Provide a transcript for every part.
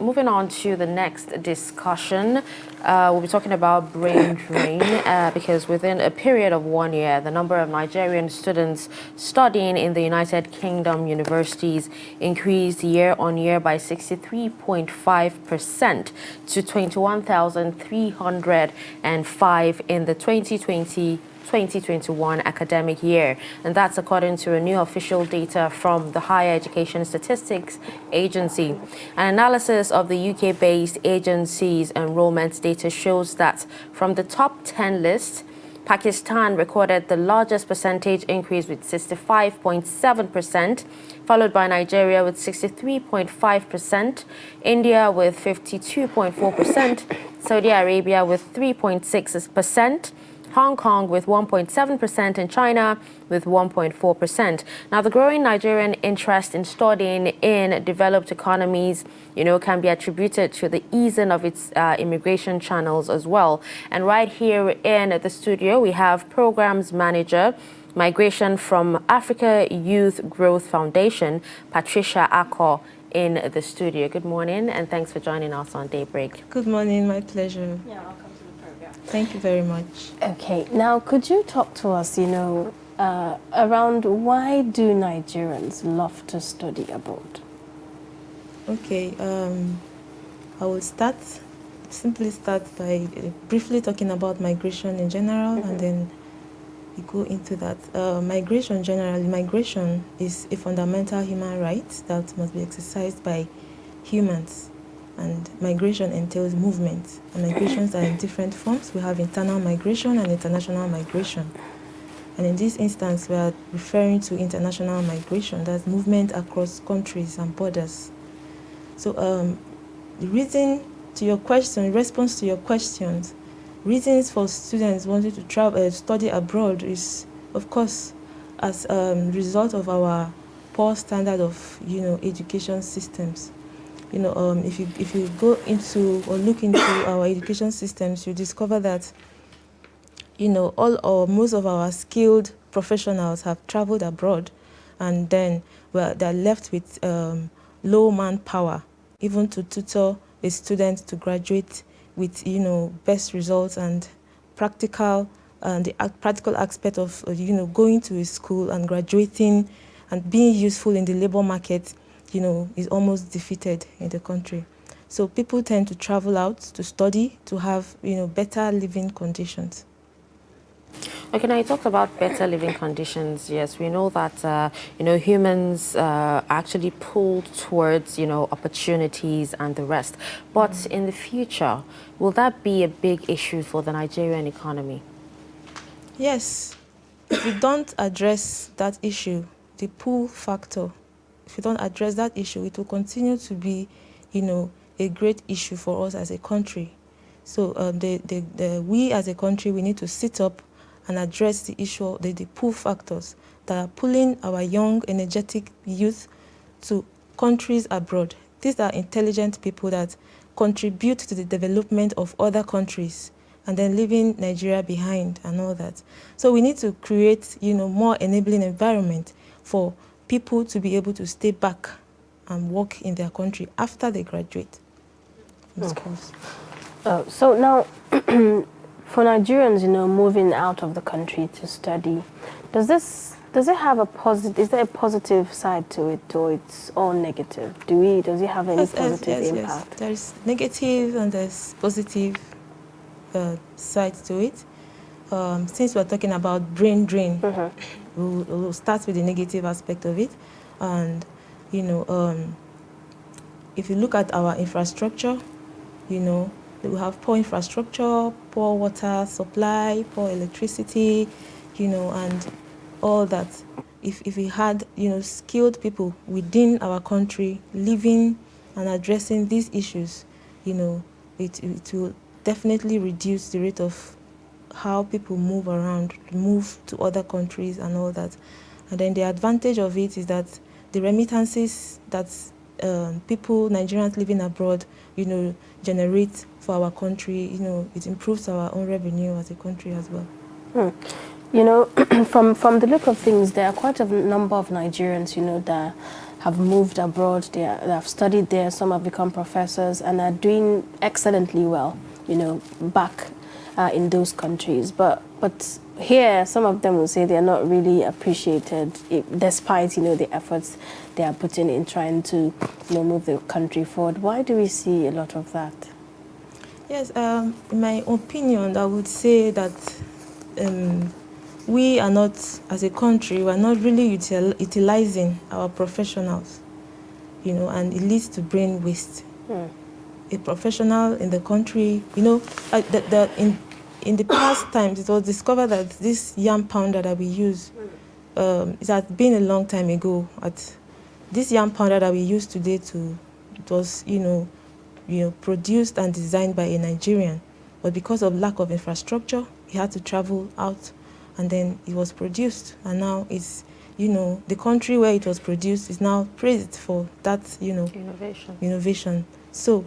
Moving on to the next discussion, we'll be talking about brain drain because within a period of 1 year, the number of Nigerian students studying in the United Kingdom universities increased year on year by 63.5% to 21,305 in the 2021 academic year, and that's according to a new official data from the Higher Education Statistics Agency. An analysis of the UK-based agency's enrollment data shows that from the top 10 list, Pakistan recorded the largest percentage increase with 65.7%, followed by Nigeria with 63.5%, India with 52.4%, Saudi Arabia with 3.6%, Hong Kong with 1.7%, and China with 1.4%. Now, the growing Nigerian interest in studying in developed economies, can be attributed to the easing of its immigration channels as well. And right here in the studio, we have Programs Manager, Migration from Africa Youth Growth Foundation, Patricia Ako, in the studio. Good morning, and thanks for joining us on Daybreak. Good morning, my pleasure. Yeah, welcome to the program. Thank you very much. Okay, now could you talk to us, around why do Nigerians love to study abroad? Okay, I will simply start by briefly talking about migration in general, and then we go into that. Migration is a fundamental human right that must be exercised by humans. And migration entails movement. And migrations are in different forms. We have internal migration and international migration. And in this instance, we are referring to international migration, that's movement across countries and borders. So the reason to your question, in response to your questions, reasons for students wanting to travel, study abroad is, of course, as a result of our poor standard of, education systems. If you go into or look into our education systems, you discover that, all or most of our skilled professionals have traveled abroad, and then they're left with low manpower, even to tutor a student to graduate with, best results and practical aspect of, going to a school and graduating and being useful in the labor market, is almost defeated in the country. So people tend to travel out to study, to have, better living conditions. Okay, now you talked about better living conditions. Yes, we know that, humans are actually pulled towards, opportunities and the rest. But in the future, will that be a big issue for the Nigerian economy? Yes. If we don't address that issue, the pull factor, if we don't address that issue, it will continue to be, a great issue for us as a country. So we as a country, we need to sit up and address the issue, the pull factors that are pulling our young, energetic youth to countries abroad. These are intelligent people that contribute to the development of other countries and then leaving Nigeria behind and all that. So we need to create, more enabling environment for people to be able to stay back and work in their country after they graduate from schools. So now, for Nigerians, moving out of the country to study, does it have a positive? Is there a positive side to it, or it's all negative? Does it have any positive impact? Yes. There's negative and there's positive side to it. Since we're talking about brain drain, we'll start with the negative aspect of it. And if you look at our infrastructure, we have poor infrastructure, poor water supply, poor electricity, and all that. If we had, skilled people within our country living and addressing these issues, it will definitely reduce the rate of how people move around, move to other countries and all that. And then the advantage of it is that the remittances that Nigerians living abroad, generate for our country, it improves our own revenue as a country as well. From the look of things, there are quite a number of Nigerians, that have moved abroad, they have studied there, some have become professors and are doing excellently well, you know, back in those countries. But here, some of them will say they are not really appreciated, despite, you know, the efforts they are putting in trying to, you know, move the country forward. Why do we see a lot of that? Yes, in my opinion, I would say that we are not, as a country, we are not really utilizing our professionals, you know, and it leads to brain waste. A professional in the country, you know, in the past times, it was discovered that this yam pounder that we use, it has been a long time ago. This yam pounder that we use today, it was, you know, produced and designed by a Nigerian, but because of lack of infrastructure, he had to travel out, and then it was produced, and now it's, you know, the country where it was produced is now praised for that, you know, innovation. So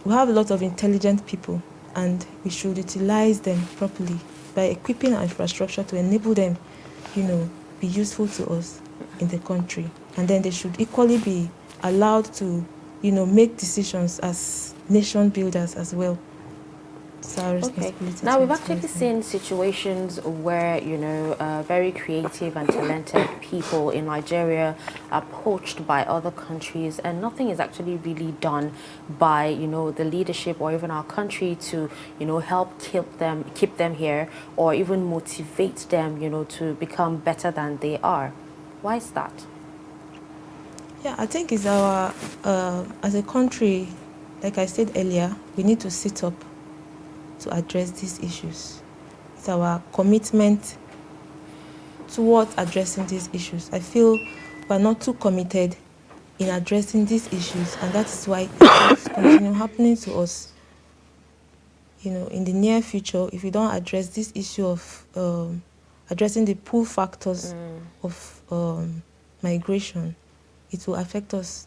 we have a lot of intelligent people, and we should utilize them properly by equipping our infrastructure to enable them, you know, be useful to us in the country, and then they should equally be allowed to, you know, make decisions as nation builders as well. It's our responsibility. Now, we've actually seen situations where, you know, very creative and talented people in Nigeria are poached by other countries, and nothing is actually really done by, you know, the leadership or even our country to, you know, help keep them here, or even motivate them, you know, to become better than they are. Why is that? Yeah, I think it's our, as a country, like I said earlier, we need to sit up to address these issues. It's our commitment towards addressing these issues. I feel we're not too committed in addressing these issues, and that is why it's continue happening to us. You know, in the near future, if we don't address this issue of addressing the pull factors of migration, it will affect us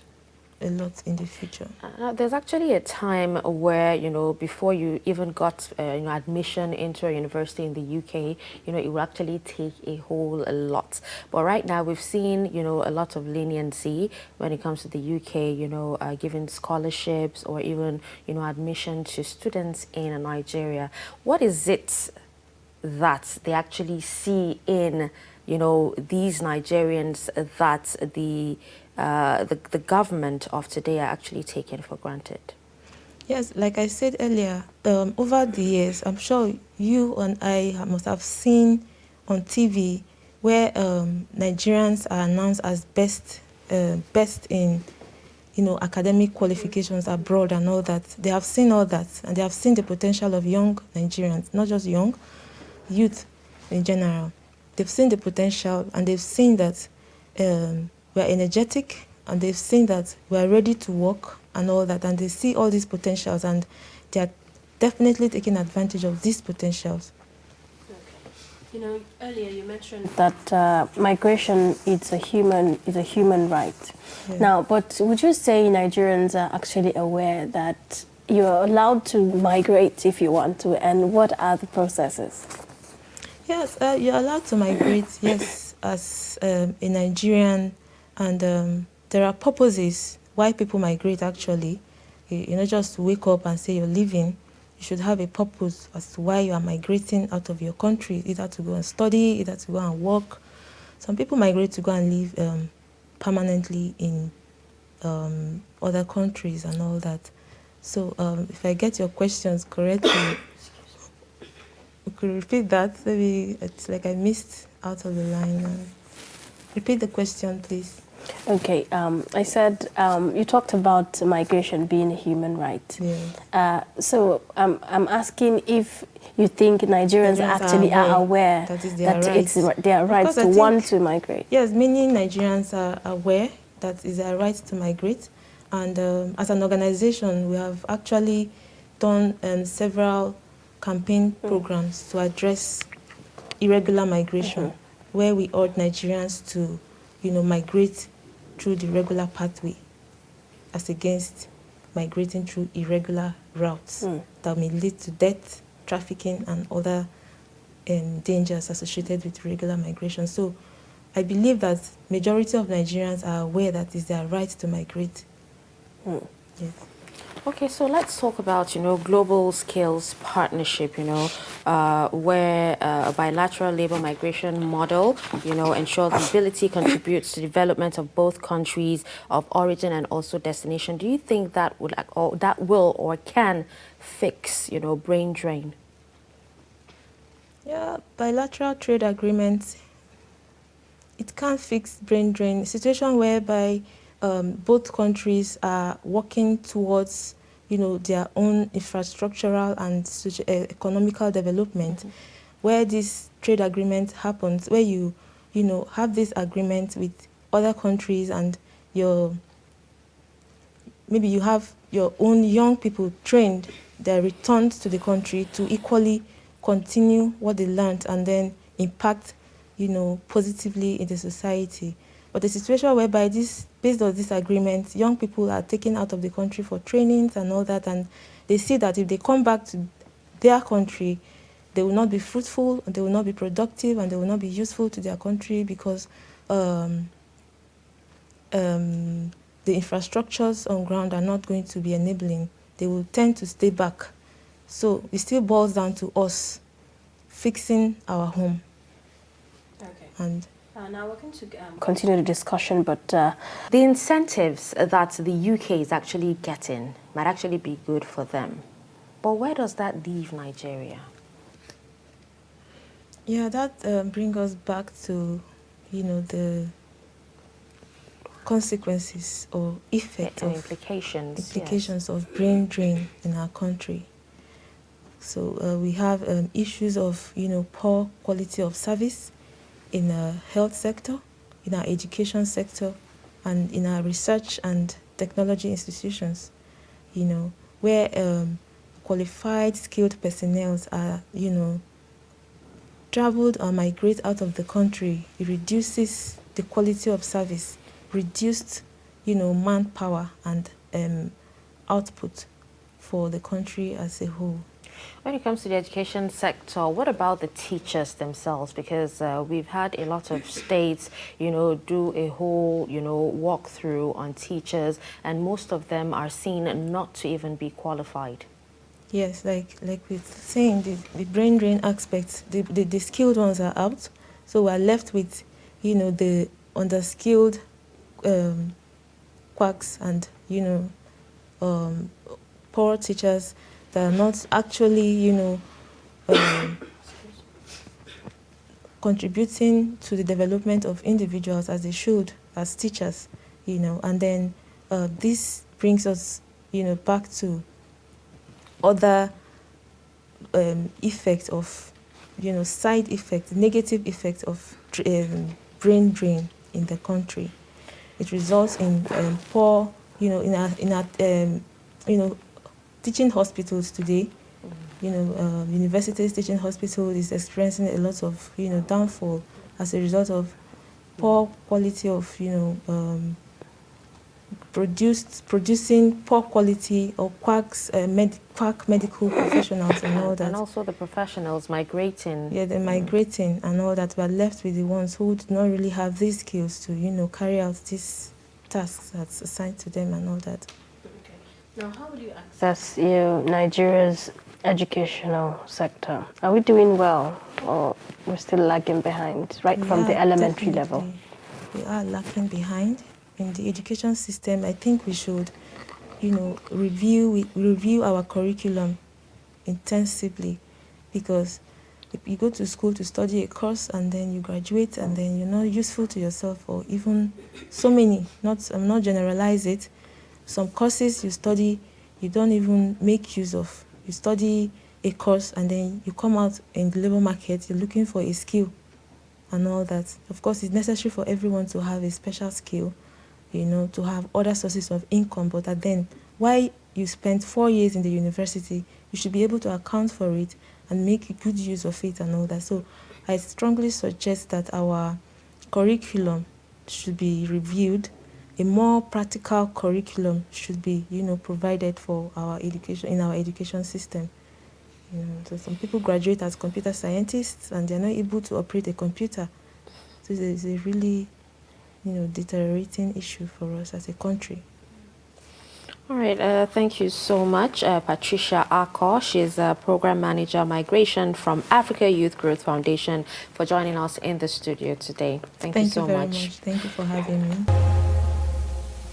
a lot in the future. There's actually a time where, you know, before you even got you know, admission into a university in the UK, you know, it would actually take a whole lot. But right now we've seen, you know, a lot of leniency when it comes to the UK, you know, giving scholarships or even, you know, admission to students in Nigeria. What is it that they actually see in, you know, these Nigerians that the government of today are actually taking for granted? Yes, like I said earlier, over the years, I'm sure you and I must have seen on TV where Nigerians are announced as best in, you know, academic qualifications abroad and all that. They have seen all that, and they have seen the potential of young Nigerians, not just young, youth in general. They've seen the potential, and they've seen that we're energetic, and they've seen that we're ready to work and all that, and they see all these potentials, and they are definitely taking advantage of these potentials. Okay. You know, earlier you mentioned that migration is a human right. Yeah. Now, but would you say Nigerians are actually aware that you're allowed to migrate if you want to, and what are the processes? Yes, you're allowed to migrate, yes, as a Nigerian, and there are purposes why people migrate actually. You know, just wake up and say you're leaving. You should have a purpose as to why you are migrating out of your country, either to go and study, either to go and work. Some people migrate to go and live permanently in other countries and all that. So if I get your questions correctly, we could repeat that. Maybe it's like I missed out of the line. Repeat the question, please. Okay. I said you talked about migration being a human right. Yeah. So I'm asking if you think Nigerians actually are aware that it's their right to want to migrate. Yes, many Nigerians are aware that it's their right to migrate. And as an organization, we have actually done several campaign programs to address irregular migration, where we urge Nigerians to, you know, migrate through the regular pathway as against migrating through irregular routes that may lead to death, trafficking, and other dangers associated with regular migration. So I believe that majority of Nigerians are aware that it's their right to migrate. Yes. Okay, so let's talk about, global skills partnership, where a bilateral labor migration model, ensures mobility contributes to development of both countries of origin and also destination. Do you think that would, or that will or can fix, brain drain? Yeah, bilateral trade agreements, it can fix brain drain. A situation whereby both countries are working towards, their own infrastructural and economical development, where this trade agreement happens, where you have this agreement with other countries, and maybe you have your own young people trained, they're returned to the country to equally continue what they learned and then impact, positively in the society. But the situation whereby based on this agreement, young people are taken out of the country for trainings and all that, and they see that if they come back to their country, they will not be fruitful, they will not be productive, and they will not be useful to their country because the infrastructures on ground are not going to be enabling. They will tend to stay back. So it still boils down to us fixing our home. Okay. And now we're going to continue the discussion, but The incentives that the UK is actually getting might actually be good for them. But where does that leave Nigeria? yeah, that brings us back to, the consequences or effect And of implications, of brain drain in our country. So we have issues of, poor quality of service in the health sector, in our education sector, and in our research and technology institutions, where qualified, skilled personnel are, traveled or migrate out of the country. It reduces the quality of service, reduced, manpower and output for the country as a whole. When it comes to the education sector, what about the teachers themselves? Because we've had a lot of states, do a whole, walkthrough on teachers, and most of them are seen not to even be qualified. Yes, like we're saying, the brain drain aspects, the skilled ones are out, so we're left with, the underskilled quacks and, poor teachers that are not actually, contributing to the development of individuals as they should as teachers, and then this brings us, back to other effects of, side effects, negative effects of brain drain in the country. It results in poor, in our teaching hospitals today. Universities teaching hospital is experiencing a lot of, downfall as a result of poor quality of, producing poor quality or quack medical professionals and all that. And also the professionals migrating. Yeah, they're migrating and all that. We're left with the ones who do not really have these skills to, carry out these tasks that's assigned to them and all that. okay. Now, how would you access Nigeria's educational sector? Are we doing well, or we're still lagging behind from the elementary level? We are lagging behind in the education system. I think we should, review our curriculum intensively, because if you go to school to study a course and then you graduate and then you're not useful to yourself, or even so many, I'm not generalize it, some courses you study you don't even make use of. You study a course and then you come out in the labor market, you're looking for a skill and all that. Of course, it's necessary for everyone to have a special skill, to have other sources of income, but then why you spent 4 years in the university, you should be able to account for it and make good use of it and all that. So I strongly suggest that our curriculum should be reviewed. A more practical curriculum should be, provided for our education, in our education system. So some people graduate as computer scientists and they're not able to operate a computer. is a really, deteriorating issue for us as a country. All right, thank you so much, Patricia Ako. She's a Program Manager Migration from Africa Youth Growth Foundation, for joining us in the studio today. Thank you so much. Thank you very much. Thank you for having me.